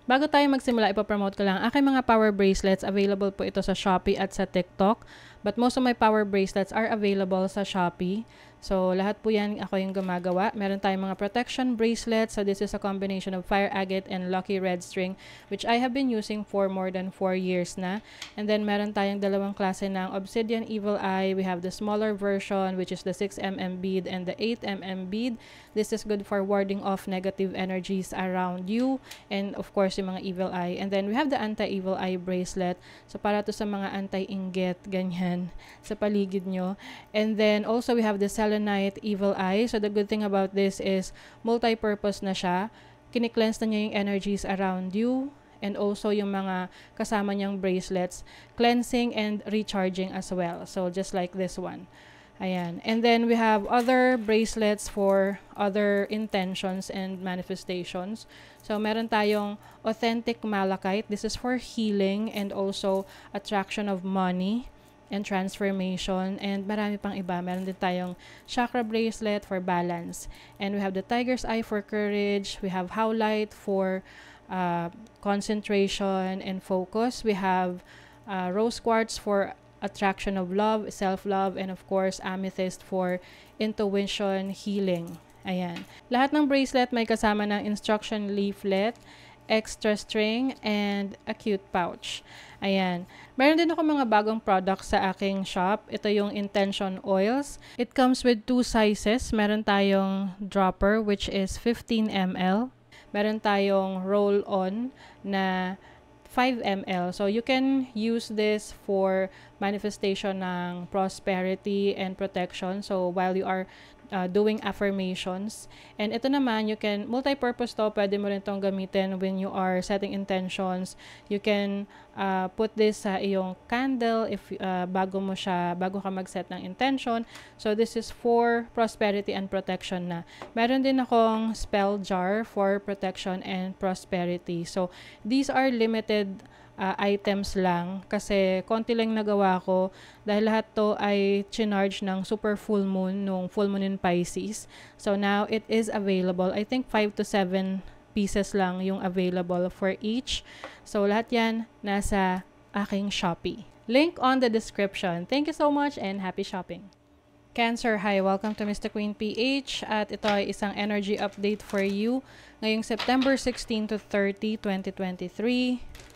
Bago tayo magsimula, ipopromote ko lang. Aking mga power bracelets, available po ito sa Shopee at sa TikTok. But most of my power bracelets are available sa Shopee. So, lahat po yan ako yung gumagawa. Meron tayong mga protection bracelets. So, this is a combination of fire agate and lucky red string, which I have been using for more than 4 years na. And then, meron tayong dalawang klase ng obsidian evil eye. We have the smaller version, which is the 6mm bead and the 8mm bead. This is good for warding off negative energies around you. And of course, yung mga evil eye. And then, we have the anti-evil eye bracelet. So, para to sa mga anti-inggit, ganyan, sa paligid nyo. And then, also, we have the selenite evil eye. So, the good thing about this is, multi-purpose na siya. Kini-cleanse na niya yung energies around you. And also, yung mga kasama niyang bracelets, cleansing and recharging as well. So, just like this one. Ayan. And then, we have other bracelets for other intentions and manifestations. So, meron tayong authentic malachite. This is for healing and also attraction of money and transformation. And marami pang iba. Meron din tayong chakra bracelet for balance. And we have the tiger's eye for courage. We have howlite for concentration and focus. We have rose quartz for attraction of love, self-love, and of course, amethyst for intuition, healing. Ayan. Lahat ng bracelet may kasama ng instruction leaflet, extra string, and a cute pouch. Ayan. Meron din ako mga bagong products sa aking shop. Ito yung intention oils. It comes with 2 sizes. Meron tayong dropper, which is 15 ml. Meron tayong roll-on na 5 ml. So, you can use this for manifestation ng prosperity and protection. So, while you are doing affirmations. And ito naman, you can, multi-purpose to, pwede mo rin itong gamitin when you are setting intentions. You can put this sa iyong candle if bago ka mag-set ng intention. So, this is for prosperity and protection na. Meron din akong spell jar for protection and prosperity. So, these are limited items lang kasi konti lang nagawa ko dahil lahat to ay chinarge ng super full moon nung full moon in Pisces. So now it is available. I think 5 to 7 pieces lang yung available for each. So lahat yan nasa aking Shopee. Link on the description. Thank you so much and happy shopping. Cancer, hi! Welcome to Mr. Queen PH at ito ay isang energy update for you ngayong September 16 to 30, 2023.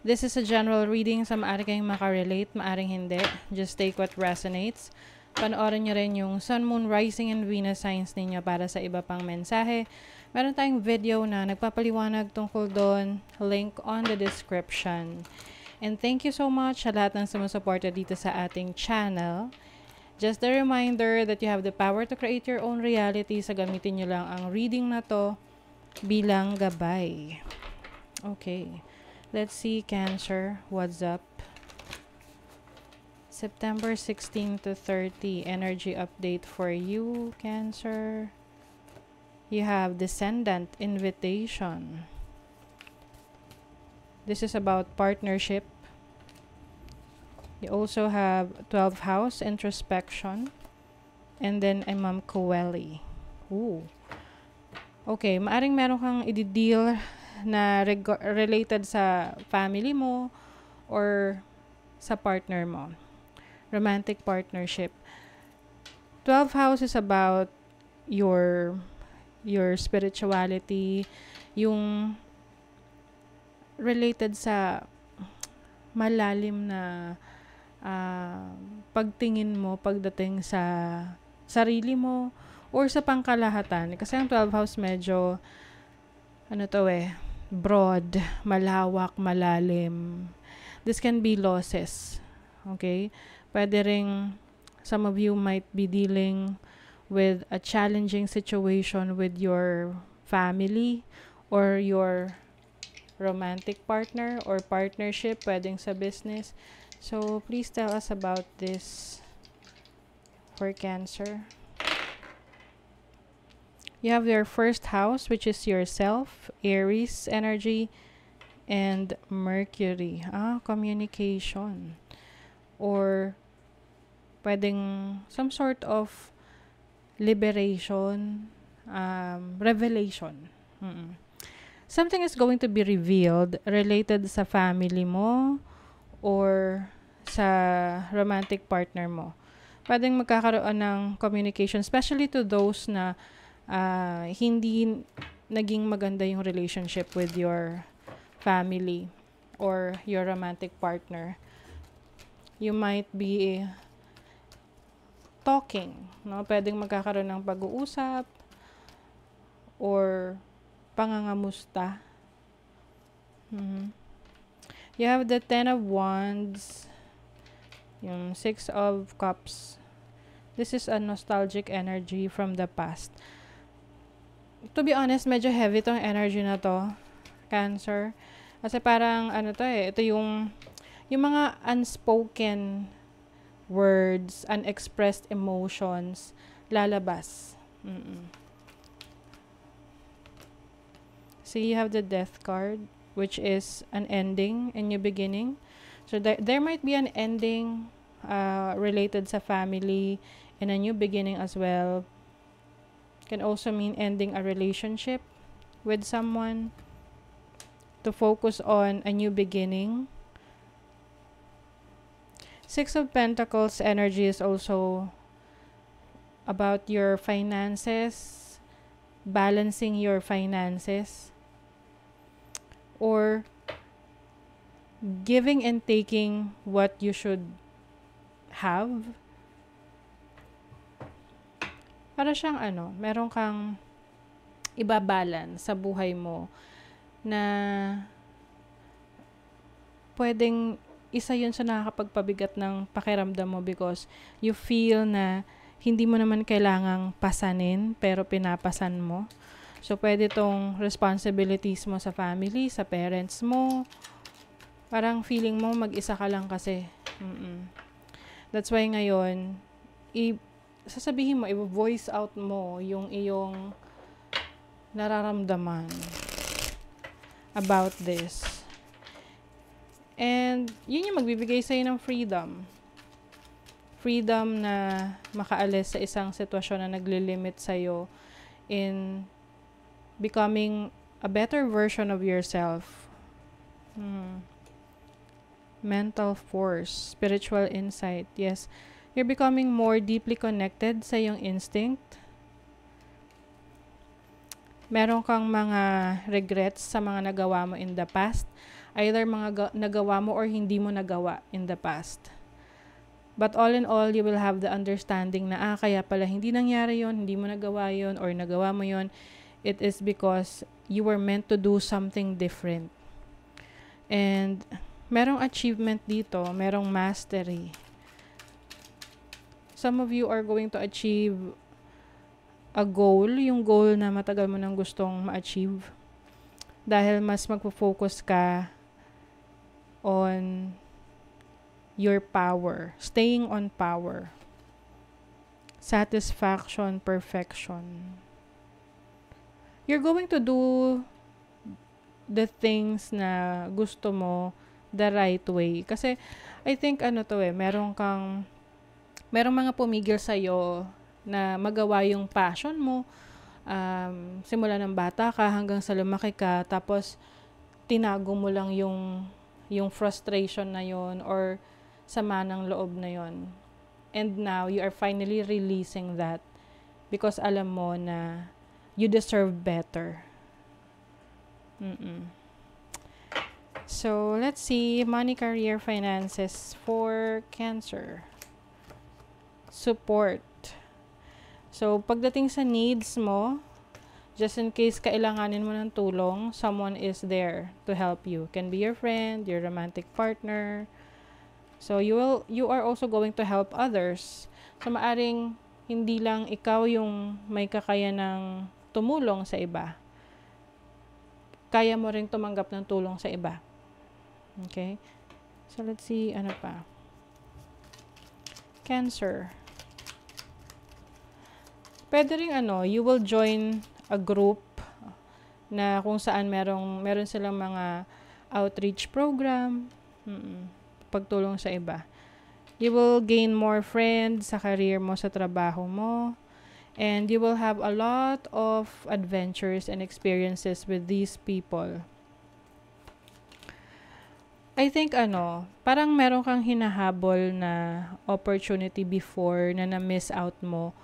This is a general reading sa maaari kayong makarelate, maaring hindi. Just take what resonates. Panoorin nyo rin yung Sun, Moon, Rising, and Venus signs ninyo para sa iba pang mensahe. Meron tayong video na nagpapaliwanag tungkol doon. Link on the description. And thank you so much sa lahat ng sumusuporta dito sa ating channel. Just a reminder that you have the power to create your own reality. So gamitin nyo lang ang reading na to bilang gabay. Okay. Let's see, Cancer, what's up? September 16 to 30, energy update for you, Cancer. You have Descendant, Invitation. This is about partnership. You also have 12th house, Introspection. And then, Ma'am Coeli. Ooh. Okay, maaring meron kang i-deal na related sa family mo or sa partner mo. Romantic partnership. 12th house is about your spirituality, yung related sa malalim na pagtingin mo pagdating sa sarili mo or sa pangkalahatan. Kasi ang 12th house medyo broad, malawak, malalim. This can be losses. Okay? Pwede ring, some of you might be dealing with a challenging situation with your family or your romantic partner or partnership, pwedeng sa business. So, please tell us about this for Cancer. You have your first house, which is yourself, Aries energy, and Mercury. Communication. Or pwedeng some sort of liberation, revelation. something is going to be revealed related sa family mo or sa romantic partner mo. Pwedeng magkakaroon ng communication, especially to those na hindi naging maganda yung relationship with your family or your romantic partner. You might be talking, no? Pwedeng magkakaroon ng pag-uusap or pangangamusta. You have the Ten of Wands, yung Six of Cups. This is a nostalgic energy from the past. To be honest, medyo heavy tong energy na to, Cancer. Kasi parang ito yung mga unspoken words, unexpressed emotions lalabas. So you have the Death card, which is an ending and new beginning. So there might be an ending related sa family and a new beginning as well. Can also mean ending a relationship with someone to focus on a new beginning. Six of Pentacles energy is also about your finances, balancing your finances, or giving and taking what you should have. Para siyang meron kang ibabalance sa buhay mo na pwedeng isa yun sa nakakapagpabigat ng pakiramdam mo because you feel na hindi mo naman kailangang pasanin pero pinapasan mo. So, pwede tong responsibilities mo sa family, sa parents mo. Parang feeling mo mag-isa ka lang kasi. That's why ngayon, sasabihin mo, i-voice out mo yung iyong nararamdaman about this. And yun yung magbibigay sa'yo ng freedom. Freedom na makaalis sa isang sitwasyon na naglilimit sa'yo in becoming a better version of yourself. Mental force, spiritual insight. Yes, you're becoming more deeply connected sa iyong instinct. Meron kang mga regrets sa mga nagawa mo in the past. Either mga nagawa mo or hindi mo nagawa in the past. But all in all, you will have the understanding na kaya pala hindi nangyari yon, hindi mo nagawa yon, or nagawa mo yon. It is because you were meant to do something different. And merong achievement dito, merong mastery. Some of you are going to achieve a goal, yung goal na matagal mo nang gustong ma-achieve. Dahil mas magpo-focus ka on your power, staying on power. Satisfaction, perfection. You're going to do the things na gusto mo the right way. Kasi, I think merong mga pumigil sa'yo na magawa yung passion mo. Simula ng bata ka hanggang sa lumaki ka, tapos tinago mo lang yung frustration na yon or sama ng loob na yon. And now, you are finally releasing that because alam mo na you deserve better. So, let's see. Money, career, finances for Cancer. Support. So, pagdating sa needs mo, just in case kailanganin mo ng tulong, someone is there to help you. Can be your friend, your romantic partner. So, you are also going to help others. So, maaring hindi lang ikaw yung may kakayanang tumulong sa iba. Kaya mo ring tumanggap ng tulong sa iba. Okay? So, let's see, ano pa. Cancer. Pwede rin you will join a group na kung saan meron silang mga outreach program, pagtulong sa iba. You will gain more friends sa career mo, sa trabaho mo, And you will have a lot of adventures and experiences with these people. I think parang meron kang hinahabol na opportunity before na na-miss out mo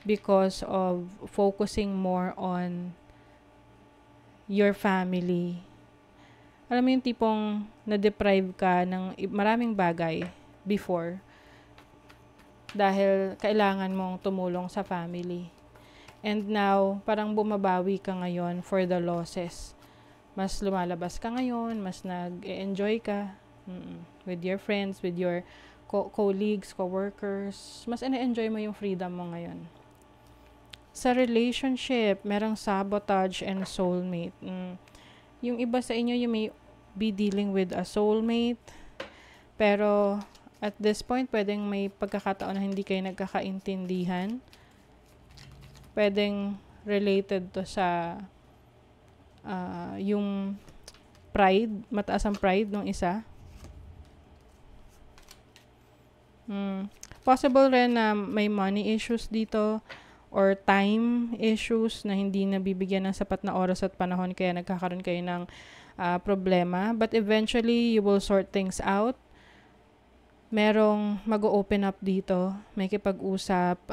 because of focusing more on your family. Alam mo yung tipong na-deprive ka ng maraming bagay before dahil kailangan mong tumulong sa family. And now, parang bumabawi ka ngayon for the losses. Mas lumalabas ka ngayon, mas nag-enjoy ka with your friends, with your colleagues, co-workers. Mas ina-enjoy mo yung freedom mo ngayon. Sa relationship, merong sabotage and soulmate. Yung iba sa inyo, you may be dealing with a soulmate, pero at this point, pwedeng may pagkakataon na hindi kayo nagkakaintindihan. Pwedeng related to sa yung pride, mataas ang pride ng isa. Possible rin na may money issues dito or time issues na hindi nabibigyan ng sapat na oras at panahon kaya nagkakaroon kayo ng problema. But eventually, you will sort things out. Merong mag-open up dito, may kipag-usap,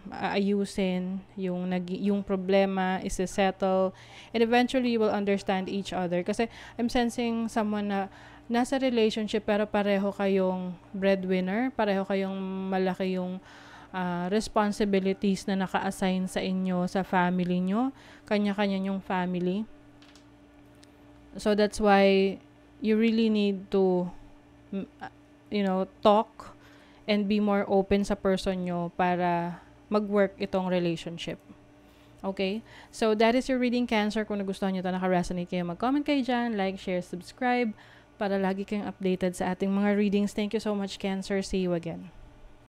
aayusin yung problema, is-settle, and eventually you will understand each other. Kasi I'm sensing someone na nasa relationship pero pareho kayong breadwinner, pareho kayong malaki yung responsibilities na naka-assign sa inyo, sa family nyo, kanya-kanya yung family. So that's why you really need to talk and be more open sa person nyo para mag-work itong relationship. Okay? So, that is your reading, Cancer. Kung nagustuhan nyo ito, naka-resonate kayo, mag-comment kayo dyan, like, share, subscribe, para lagi kayong updated sa ating mga readings. Thank you so much, Cancer. See you again.